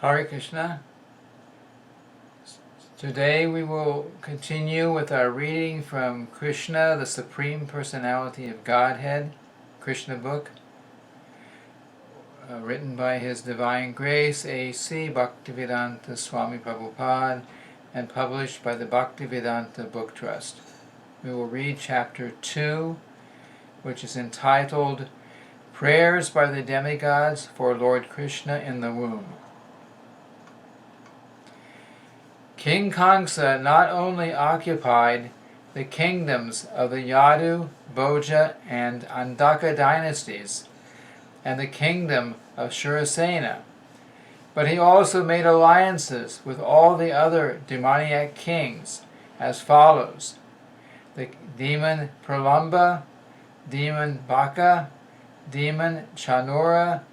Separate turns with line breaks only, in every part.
Hare Krishna. Today we will continue with our reading from Krishna, the Supreme Personality of Godhead, Krishna book, written by His Divine Grace A.C. Bhaktivedanta Swami Prabhupada and published by the Bhaktivedanta Book Trust. We will read chapter 2, which is entitled Prayers by the Demigods for Lord Krsna in the Womb. King Kamsa not only occupied the kingdoms of the Yadu, Bhoja, and Andaka dynasties, and the kingdom of Shurasena, but he also made alliances with all the other demoniac kings as follows: the demon Pralamba, demon Baka, demon Chanura,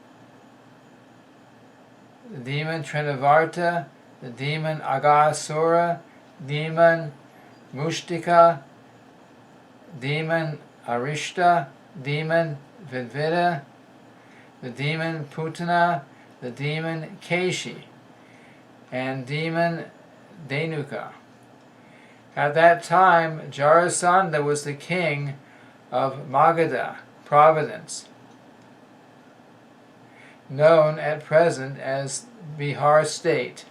the demon Trinavarta, the demon Agasura, demon Mushtika, demon Arishta, demon Vidvida, the demon Putana, the demon Keshi, and demon Denuka. At that time, Jarasandha was the king of Magadha province, known at present as Bihar state.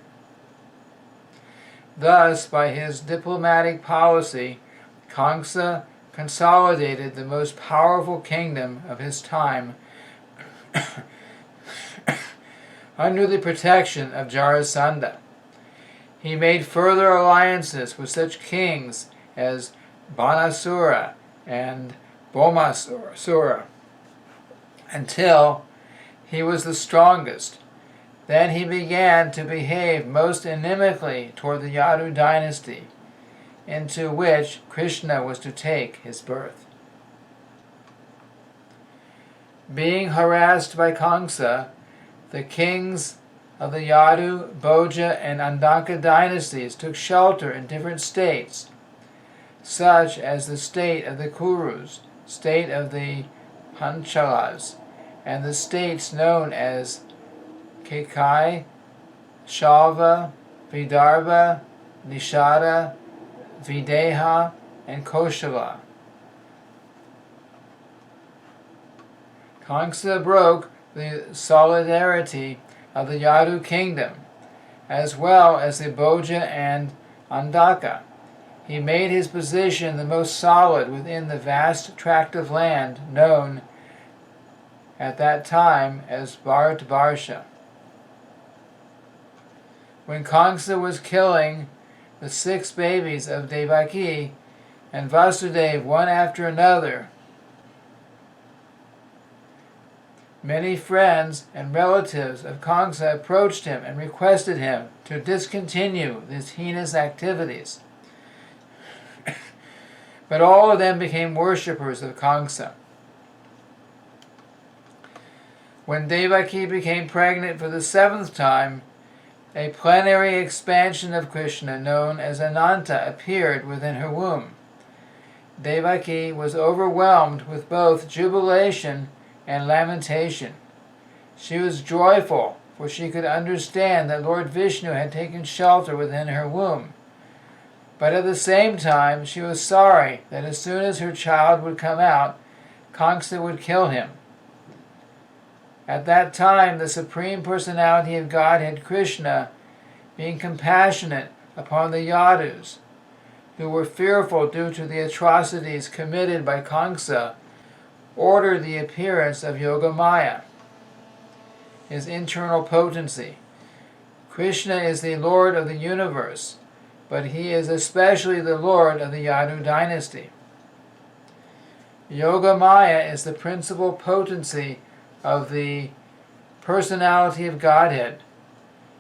Thus, by his diplomatic policy, Kamsa consolidated the most powerful kingdom of his time under the protection of Jarasandha. He made further alliances with such kings as Banasura and Bhaumasura until he was the strongest. Then he began to behave most inimically toward the Yadu dynasty, into which Krishna was to take his birth. Being harassed by Kamsa, the kings of the Yadu, Bhoja, and Andaka dynasties took shelter in different states, such as the state of the Kurus, state of the Panchalas, and the states known as Kekai, Shalva, Vidarbha, Nishada, Videha, and Koshala. Kamsa broke the solidarity of the Yadu kingdom, as well as the Bhoja and Andaka. He made his position the most solid within the vast tract of land known at that time as Bharatvarsha. When Kamsa was killing the 6 babies of Devaki and Vasudeva one after another, many friends and relatives of Kamsa approached him and requested him to discontinue these heinous activities. But all of them became worshippers of Kamsa. When Devaki became pregnant for the 7th time, a plenary expansion of Krishna known as Ananta appeared within her womb. Devaki was overwhelmed with both jubilation and lamentation. She was joyful, for she could understand that Lord Vishnu had taken shelter within her womb. But at the same time, she was sorry that as soon as her child would come out, Kamsa would kill him. At that time, the Supreme Personality of Godhead, Krishna, being compassionate upon the Yadus, who were fearful due to the atrocities committed by Kamsa, ordered the appearance of Yogamaya, his internal potency. Krishna is the Lord of the universe, but he is especially the Lord of the Yadu dynasty. Yogamaya is the principal potency of the Personality of Godhead.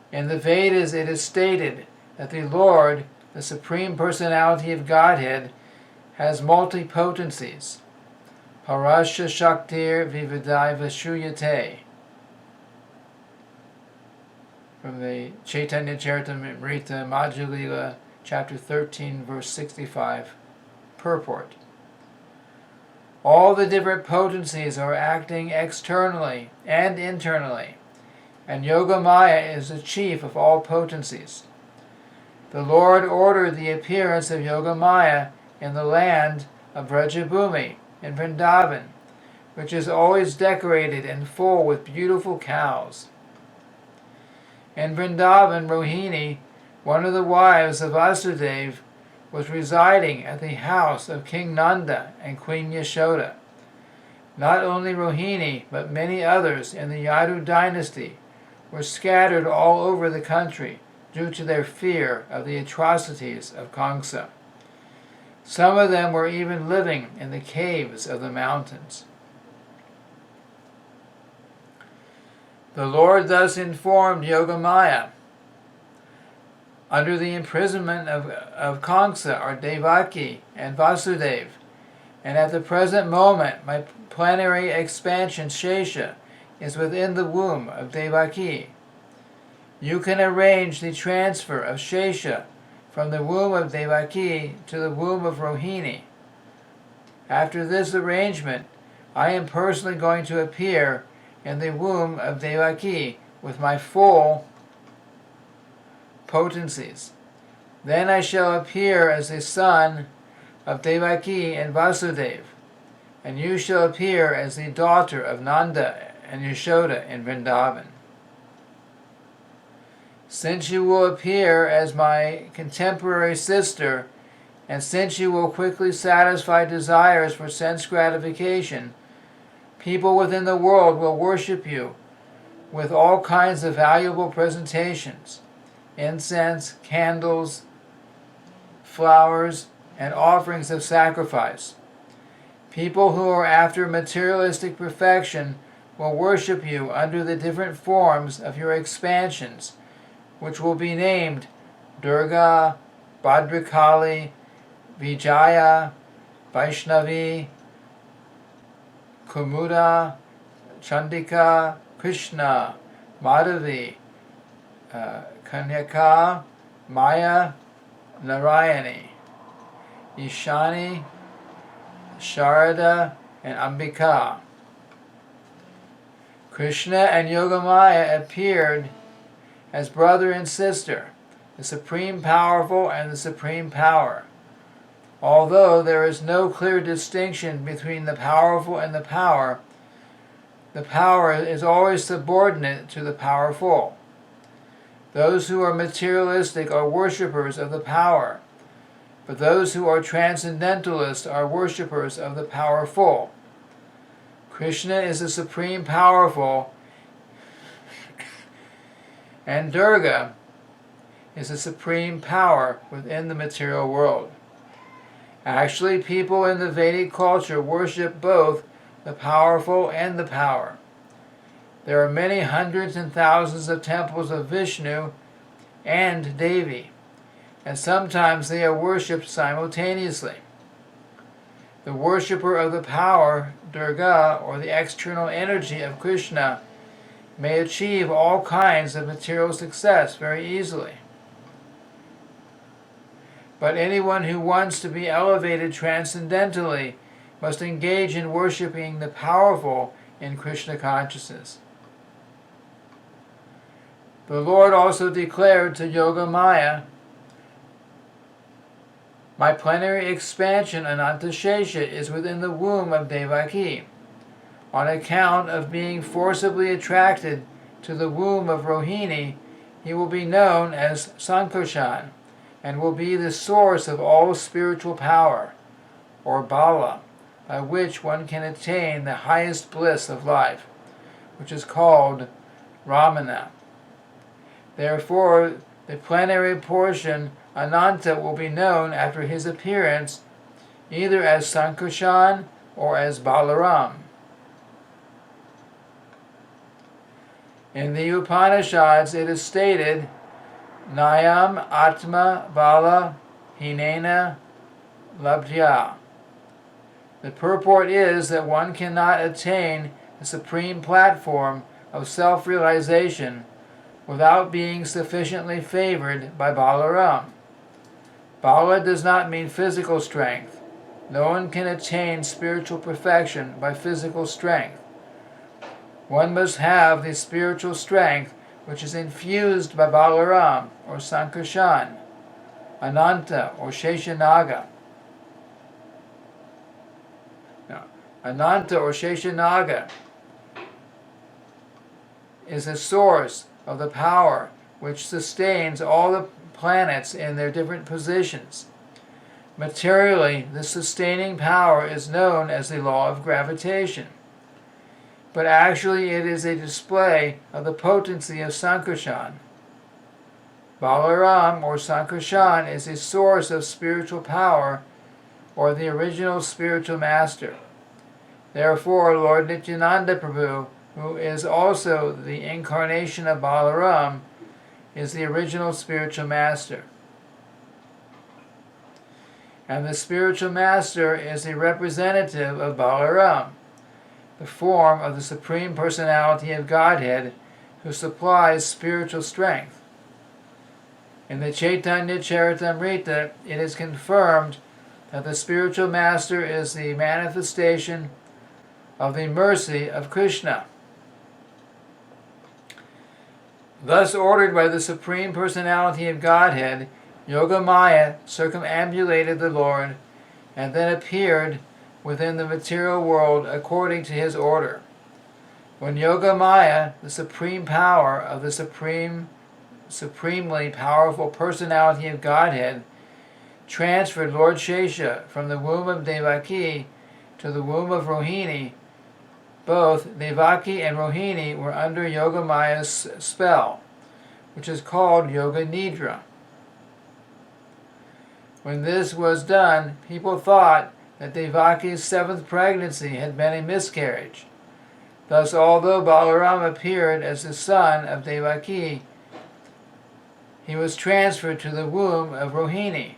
In the Vedas it is stated that the Lord, the Supreme Personality of Godhead, has multi-potencies. Parasya Shaktir Vividaiva Shuyate. From the Chaitanya Charitamrita Madhya Lila, chapter 13, verse 65, purport. All the different potencies are acting externally and internally, and Yogamaya is the chief of all potencies. The Lord ordered the appearance of Yogamaya in the land of Vrajabhumi in Vrindavan, which is always decorated and full with beautiful cows. In Vrindavan, Rohini, one of the wives of Vasudeva, was residing at the house of King Nanda and Queen Yashoda. Not only Rohini, but many others in the Yadu dynasty were scattered all over the country due to their fear of the atrocities of Kamsa. Some of them were even living in the caves of the mountains. The Lord thus informed Yogamaya, under the imprisonment of Kamsa are Devaki and Vasudeva, and at the present moment my plenary expansion Shesha is within the womb of Devaki. You can arrange the transfer of Shesha from the womb of Devaki to the womb of Rohini. After this arrangement, I am personally going to appear in the womb of Devaki with my full potencies. Then I shall appear as the son of Devaki and Vasudeva, and you shall appear as the daughter of Nanda and Yashoda in Vrindavan. Since you will appear as my contemporary sister, and since you will quickly satisfy desires for sense gratification, people within the world will worship you with all kinds of valuable presentations, incense, candles, flowers, and offerings of sacrifice. People who are after materialistic perfection will worship you under the different forms of your expansions, which will be named Durga, Bhadrakali, Vijaya, Vaishnavi, Kumuda, Chandika, Krishna, Madhavi, Kanyaka, Maya, Narayani, Ishani, Sharada, and Ambika. Krishna and Yogamaya appeared as brother and sister, the Supreme Powerful and the Supreme Power. Although there is no clear distinction between the powerful and the power is always subordinate to the powerful. Those who are materialistic are worshippers of the power, but those who are transcendentalists are worshippers of the powerful. Krishna is the Supreme Powerful, and Durga is the Supreme Power within the material world. Actually, people in the Vedic culture worship both the powerful and the power. There are many hundreds and thousands of temples of Vishnu and Devi, and sometimes they are worshipped simultaneously. The worshipper of the power, Durga, or the external energy of Krishna, may achieve all kinds of material success very easily. But anyone who wants to be elevated transcendentally must engage in worshipping the powerful in Krishna consciousness. The Lord also declared to Yogamaya, my plenary expansion Anantashesha is within the womb of Devaki. On account of being forcibly attracted to the womb of Rohini, he will be known as Sankarshan, and will be the source of all spiritual power, or Bala, by which one can attain the highest bliss of life, which is called Ramana. Therefore, the plenary portion, Ananta, will be known after his appearance either as Sankarshan or as Balaram. In the Upanishads it is stated, Nayam Atma Bala Hinena Labdhya. The purport is that one cannot attain the supreme platform of self-realization without being sufficiently favored by Balaram. Bala does not mean physical strength. No one can attain spiritual perfection by physical strength. One must have the spiritual strength which is infused by Balaram or Sankarshan, Ananta or Sheshanaga. Now, Ananta or Sheshanaga is the source of the power which sustains all the planets in their different positions. Materially, this sustaining power is known as the law of gravitation, but actually it is a display of the potency of Sankarshan. Balaram or Sankarshan is a source of spiritual power, or the original spiritual master. Therefore, Lord Nityananda Prabhu, who is also the incarnation of Balaram, is the original spiritual master. And the spiritual master is the representative of Balaram, the form of the Supreme Personality of Godhead, who supplies spiritual strength. In the Chaitanya Charitamrita, it is confirmed that the spiritual master is the manifestation of the mercy of Krishna. Thus ordered by the Supreme Personality of Godhead, Yogamaya circumambulated the Lord and then appeared within the material world according to his order. When Yogamaya, the supreme power of the supremely powerful personality of Godhead, transferred Lord Shesha from the womb of Devaki to the womb of Rohini, both Devaki and Rohini were under Yogamaya's spell, which is called Yoga Nidra. When this was done, people thought that Devaki's 7th pregnancy had been a miscarriage. Thus, although Balaram appeared as the son of Devaki, he was transferred to the womb of Rohini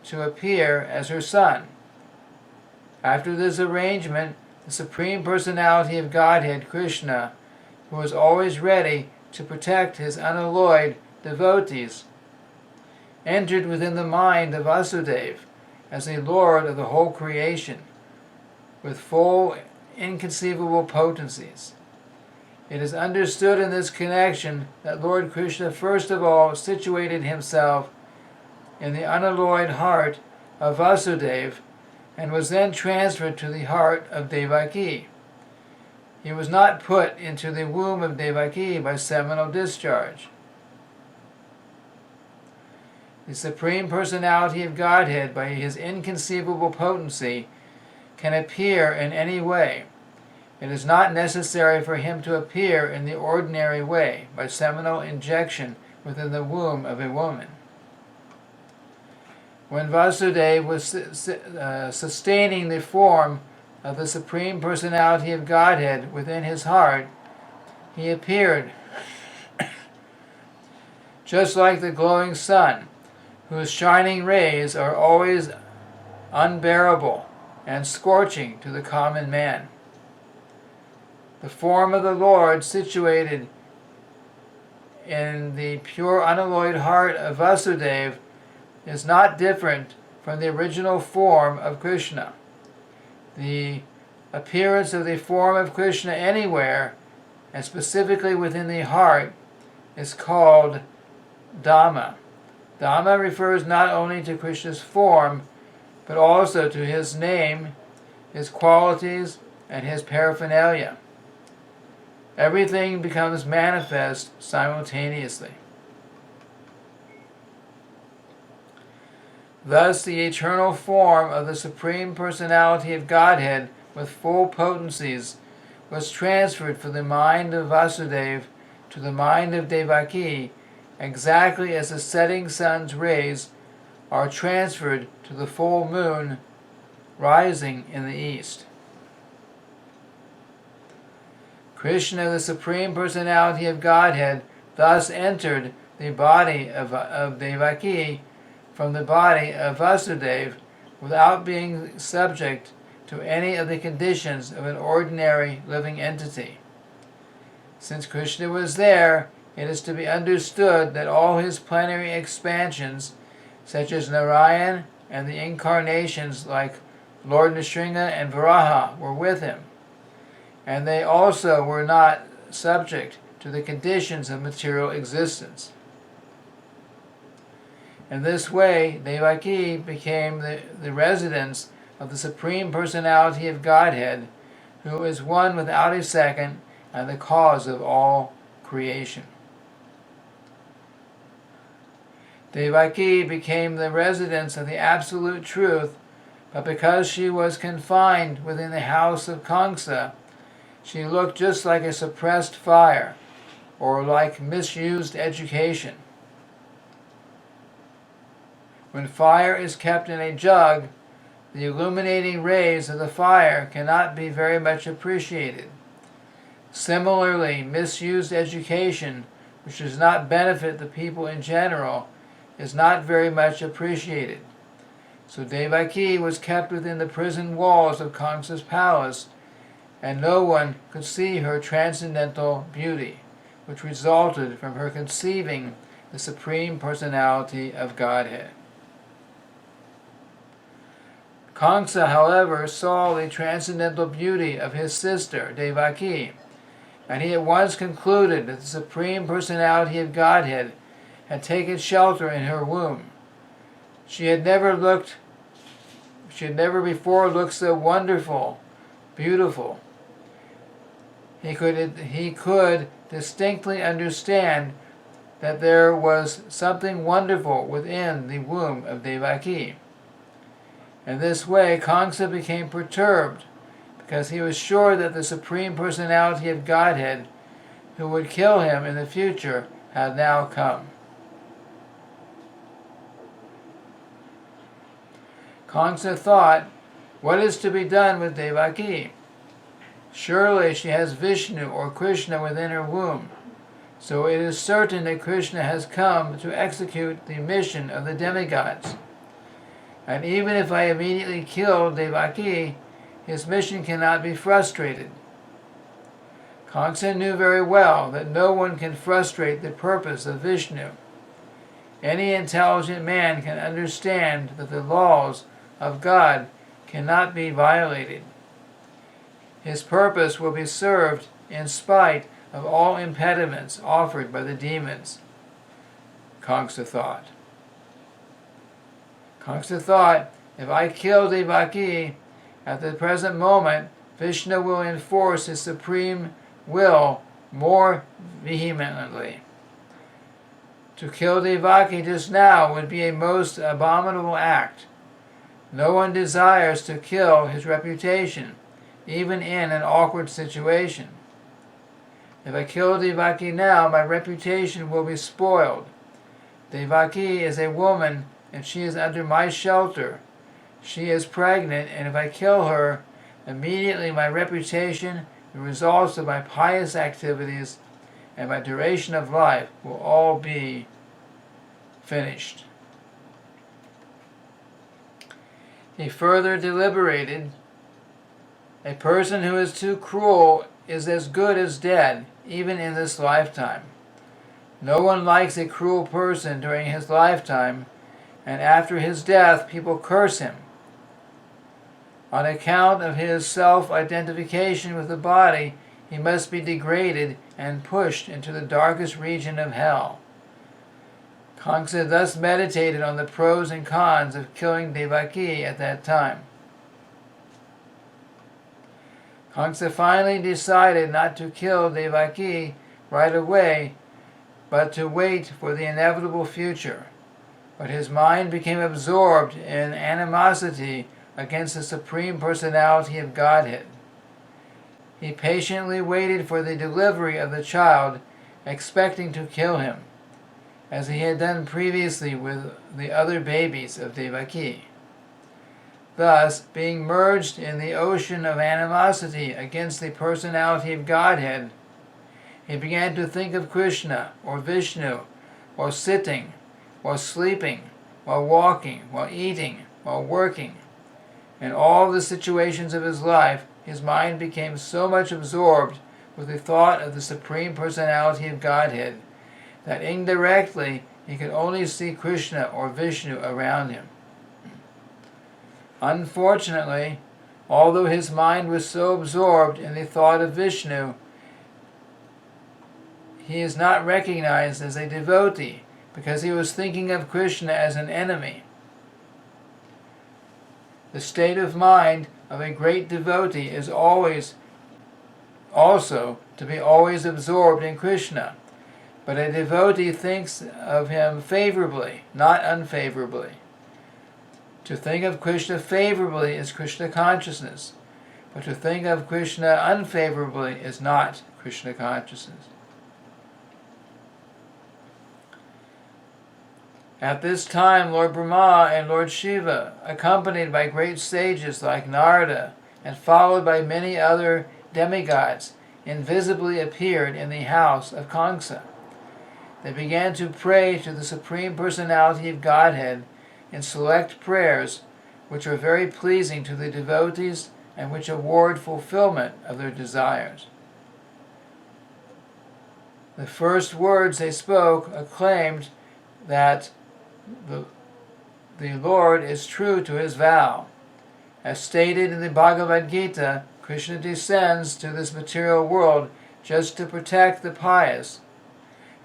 to appear as her son. After this arrangement, the Supreme Personality of Godhead, Krishna, who was always ready to protect his unalloyed devotees, entered within the mind of Vasudeva as a lord of the whole creation, with full inconceivable potencies. It is understood in this connection that Lord Krsna first of all situated himself in the unalloyed heart of Vasudeva and was then transferred to the heart of Devaki. He was not put into the womb of Devaki by seminal discharge. The Supreme Personality of Godhead, by his inconceivable potency, can appear in any way. It is not necessary for him to appear in the ordinary way, by seminal injection within the womb of a woman. When Vasudeva was sustaining the form of the Supreme Personality of Godhead within his heart, he appeared just like the glowing sun, whose shining rays are always unbearable and scorching to the common man. The form of the Lord, situated in the pure unalloyed heart of Vasudeva, is not different from the original form of Krishna. The appearance of the form of Krishna anywhere, and specifically within the heart, is called Dhamma. Dhamma refers not only to Krishna's form, but also to his name, his qualities, and his paraphernalia. Everything becomes manifest simultaneously. Thus, the eternal form of the Supreme Personality of Godhead with full potencies was transferred from the mind of Vasudeva to the mind of Devaki, exactly as the setting sun's rays are transferred to the full moon rising in the east. Krishna, the Supreme Personality of Godhead, thus entered the body of Devaki from the body of Vasudeva without being subject to any of the conditions of an ordinary living entity. Since Krishna was there, it is to be understood that all his plenary expansions, such as Narayan and the incarnations like Lord Nrsimha and Varaha, were with him, and they also were not subject to the conditions of material existence. In this way, Devaki became the residence of the Supreme Personality of Godhead, who is one without a second and the cause of all creation. Devaki became the residence of the Absolute Truth, but because she was confined within the house of Kamsa, she looked just like a suppressed fire, or like misused education. When fire is kept in a jug, the illuminating rays of the fire cannot be very much appreciated. Similarly, misused education, which does not benefit the people in general, is not very much appreciated. So Devaki was kept within the prison walls of Kamsa's palace, and no one could see her transcendental beauty, which resulted from her conceiving the Supreme Personality of Godhead. Kamsa, however, saw the transcendental beauty of his sister, Devaki, and he at once concluded that the Supreme Personality of Godhead had taken shelter in her womb. She had never before looked so wonderful, beautiful. He could distinctly understand that there was something wonderful within the womb of Devaki. In this way, Kamsa became perturbed, because he was sure that the Supreme Personality of Godhead, who would kill him in the future, had now come. Kamsa thought, what is to be done with Devaki? Surely she has Vishnu or Krishna within her womb, so it is certain that Krishna has come to execute the mission of the demigods. And even if I immediately kill Devaki, his mission cannot be frustrated. Kamsa knew very well that no one can frustrate the purpose of Vishnu. Any intelligent man can understand that the laws of God cannot be violated. His purpose will be served in spite of all impediments offered by the demons, Kamsa thought. Kamsa thought, if I kill Devaki, at the present moment, Vishnu will enforce his supreme will more vehemently. To kill Devaki just now would be a most abominable act. No one desires to kill his reputation, even in an awkward situation. If I kill Devaki now, my reputation will be spoiled. Devaki is a woman, and she is under my shelter. She is pregnant, and if I kill her, immediately my reputation, the results of my pious activities, and my duration of life will all be finished. He further deliberated. A person who is too cruel is as good as dead, even in this lifetime. No one likes a cruel person during his lifetime, and after his death people curse him. On account of his self-identification with the body, he must be degraded and pushed into the darkest region of hell. Kamsa thus meditated on the pros and cons of killing Devaki at that time. Kamsa finally decided not to kill Devaki right away, but to wait for the inevitable future. But his mind became absorbed in animosity against the Supreme Personality of Godhead. He patiently waited for the delivery of the child, expecting to kill him, as he had done previously with the other babies of Devaki. Thus, being merged in the ocean of animosity against the Personality of Godhead, he began to think of Krishna or Vishnu, while sitting, while sleeping, while walking, while eating, while working. In all the situations of his life, his mind became so much absorbed with the thought of the Supreme Personality of Godhead that indirectly he could only see Krishna or Vishnu around him. Unfortunately, although his mind was so absorbed in the thought of Vishnu, he is not recognized as a devotee because he was thinking of Krishna as an enemy. The state of mind of a great devotee is always also to be always absorbed in Krishna, but a devotee thinks of him favorably, not unfavorably. To think of Krishna favorably is Krishna consciousness, but to think of Krishna unfavorably is not Krishna consciousness. At this time, Lord Brahma and Lord Shiva, accompanied by great sages like Narada and followed by many other demigods, invisibly appeared in the house of Kamsa. They began to pray to the Supreme Personality of Godhead in select prayers which are very pleasing to the devotees and which award fulfillment of their desires. The first words they spoke acclaimed that the Lord is true to his vow. As stated in the Bhagavad Gita, Krishna descends to this material world just to protect the pious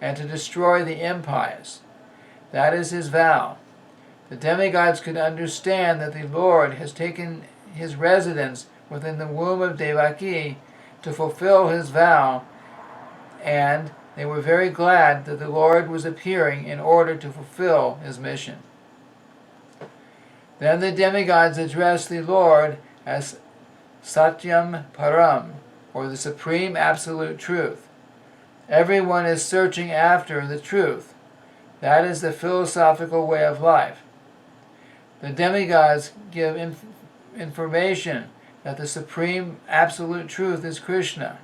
and to destroy the impious. That is his vow. The demigods could understand that the Lord has taken his residence within the womb of Devaki to fulfill his vow, and they were very glad that the Lord was appearing in order to fulfill his mission. Then the demigods addressed the Lord as Satyam Param, or the Supreme Absolute Truth. Everyone is searching after the truth. That is the philosophical way of life. The demigods give information that the Supreme Absolute Truth is Krishna.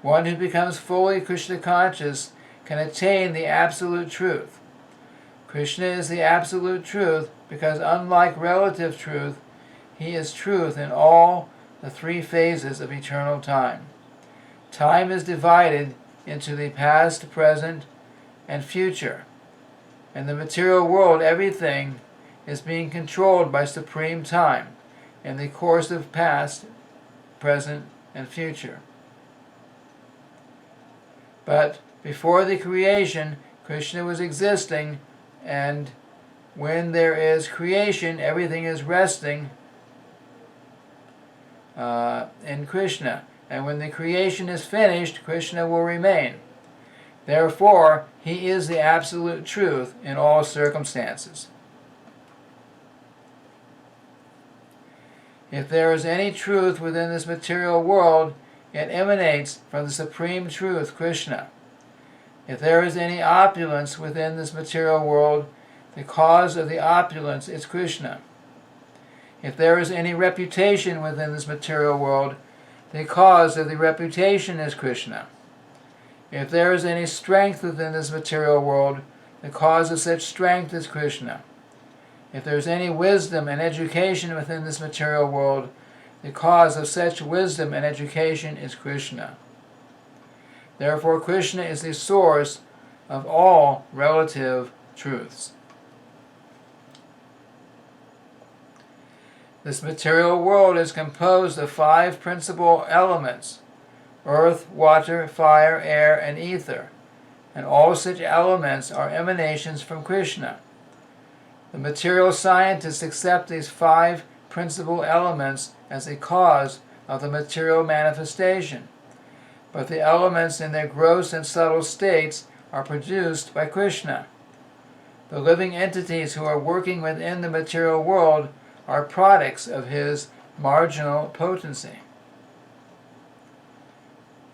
One who becomes fully Krishna conscious can attain the Absolute Truth. Krishna is the Absolute Truth because, unlike relative truth, he is truth in all the three phases of eternal time. Time is divided into the past, present, and future. In the material world, everything is being controlled by supreme time in the course of past, present, and future. But before the creation, Krishna was existing, and when there is creation, everything is resting in Krishna. And when the creation is finished, Krishna will remain. Therefore, he is the absolute truth in all circumstances. If there is any truth within this material world, it emanates from the Supreme Truth, Krishna. If there is any opulence within this material world, the cause of the opulence is Krishna. If there is any reputation within this material world, the cause of the reputation is Krishna. If there is any strength within this material world, the cause of such strength is Krishna. If there is any wisdom and education within this material world, the cause of such wisdom and education is Krishna. Therefore, Krishna is the source of all relative truths. This material world is composed of 5 principal elements: earth, water, fire, air, and ether, and all such elements are emanations from Krishna. The material scientists accept these 5 principal elements as a cause of the material manifestation, but the elements in their gross and subtle states are produced by Krishna. The living entities who are working within the material world are products of his marginal potency.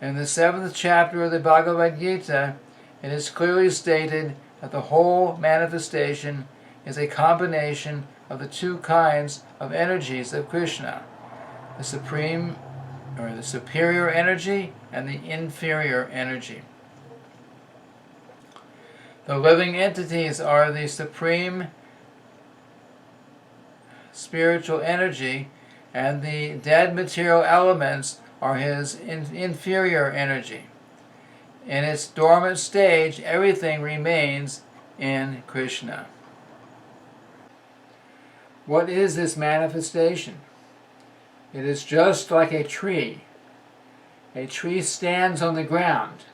In the 7th chapter of the Bhagavad Gita, it is clearly stated that the whole manifestation is a combination of the 2 kinds of energies of Krishna, the supreme or the superior energy and the inferior energy. The living entities are the supreme spiritual energy, and the dead material elements are his inferior energy. In its dormant stage, everything remains in Krishna. What is this manifestation? It is just like a tree. A tree stands on the ground.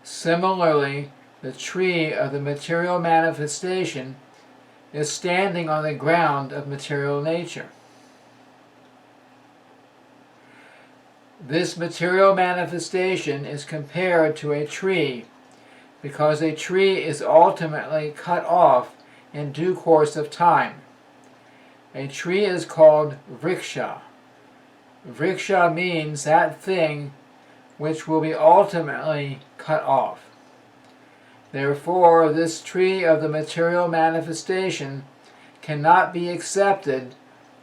Similarly, the tree of the material manifestation is standing on the ground of material nature. This material manifestation is compared to a tree because a tree is ultimately cut off in due course of time. A tree is called vriksha. Vriksha means that thing which will be ultimately cut off. Therefore, this tree of the material manifestation cannot be accepted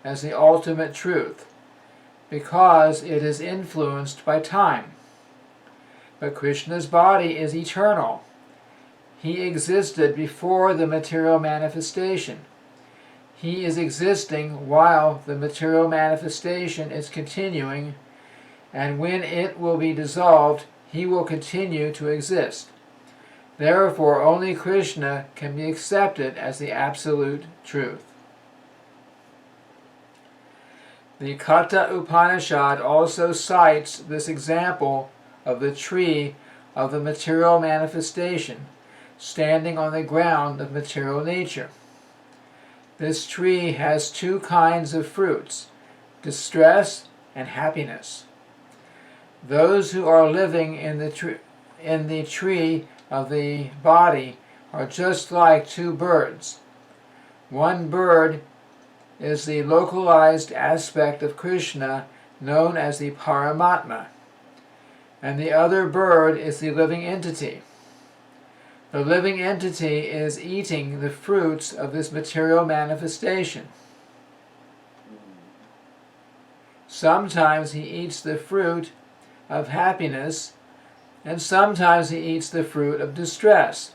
as the ultimate truth, because it is influenced by time. But Krishna's body is eternal. He existed before the material manifestation. He is existing while the material manifestation is continuing, and when it will be dissolved, he will continue to exist. Therefore, only Krishna can be accepted as the absolute truth. The Katha Upanishad also cites this example of the tree of the material manifestation standing on the ground of material nature. This tree has two kinds of fruits, distress and happiness. Those who are living in the tree of the body are just like two birds. One bird is the localized aspect of Krishna known as the Paramatma, and the other bird is the living entity. The living entity is eating the fruits of this material manifestation. Sometimes he eats the fruit of happiness, and sometimes he eats the fruit of distress.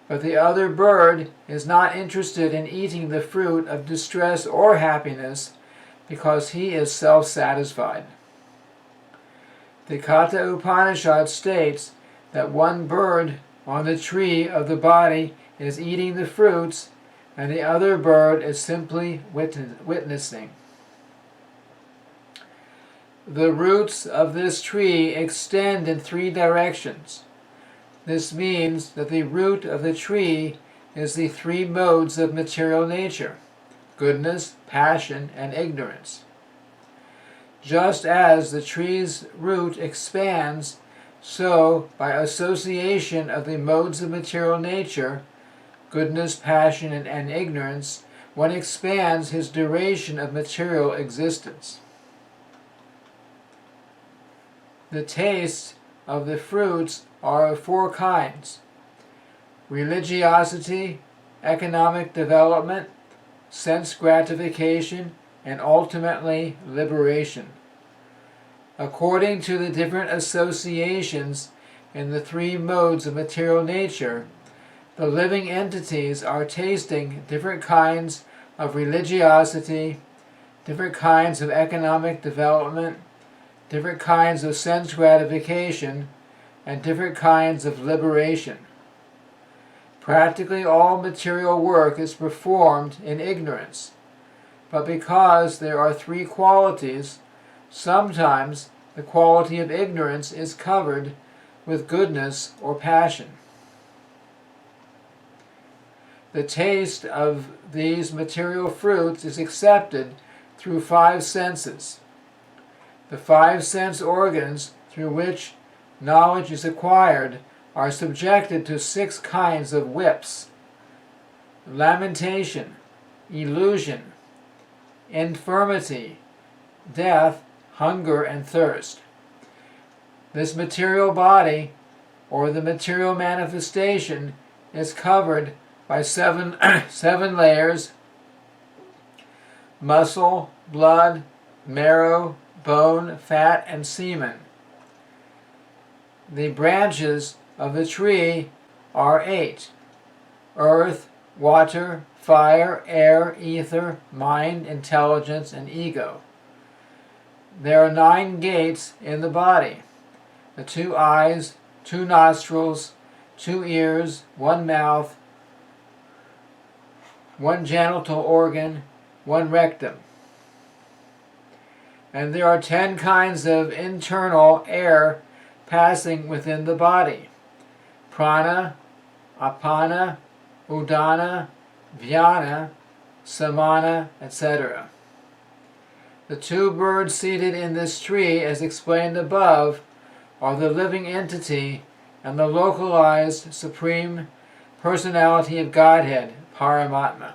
But the other bird is not interested in eating the fruit of distress or happiness because he is self-satisfied. The Katha Upanishad states that one bird on the tree of the body is eating the fruits, and the other bird is simply witnessing. The roots of this tree extend in three directions. This means that the root of the tree is the three modes of material nature: goodness, passion, and ignorance. Just as the tree's root expands, so, by association of the modes of material nature, goodness, passion, and ignorance, one expands his duration of material existence. The tastes of the fruits are of four kinds: religiosity, economic development, sense gratification, and ultimately liberation. According to the different associations in the three modes of material nature, the living entities are tasting different kinds of religiosity, different kinds of economic development, different kinds of sense gratification, and different kinds of liberation. Practically all material work is performed in ignorance, but because there are three qualities, sometimes the quality of ignorance is covered with goodness or passion. The taste of these material fruits is accepted through five senses. The five sense organs through which knowledge is acquired are subjected to six kinds of whips: lamentation, illusion, infirmity, death, hunger, and thirst. This material body, or the material manifestation, is covered by seven layers: muscle, blood, marrow, bone, fat, and semen. The branches of the tree are 8: earth, water, fire, air, ether, mind, intelligence, and ego. There are 9 gates in the body: the 2 eyes, 2 nostrils, 2 ears, 1 mouth, 1 genital organ, 1 rectum. And there are 10 kinds of internal air passing within the body. Prana, Apana, Udana, Vyana, Samana, etc. The two birds seated in this tree, as explained above, are the living entity and the localized Supreme Personality of Godhead, Paramatma.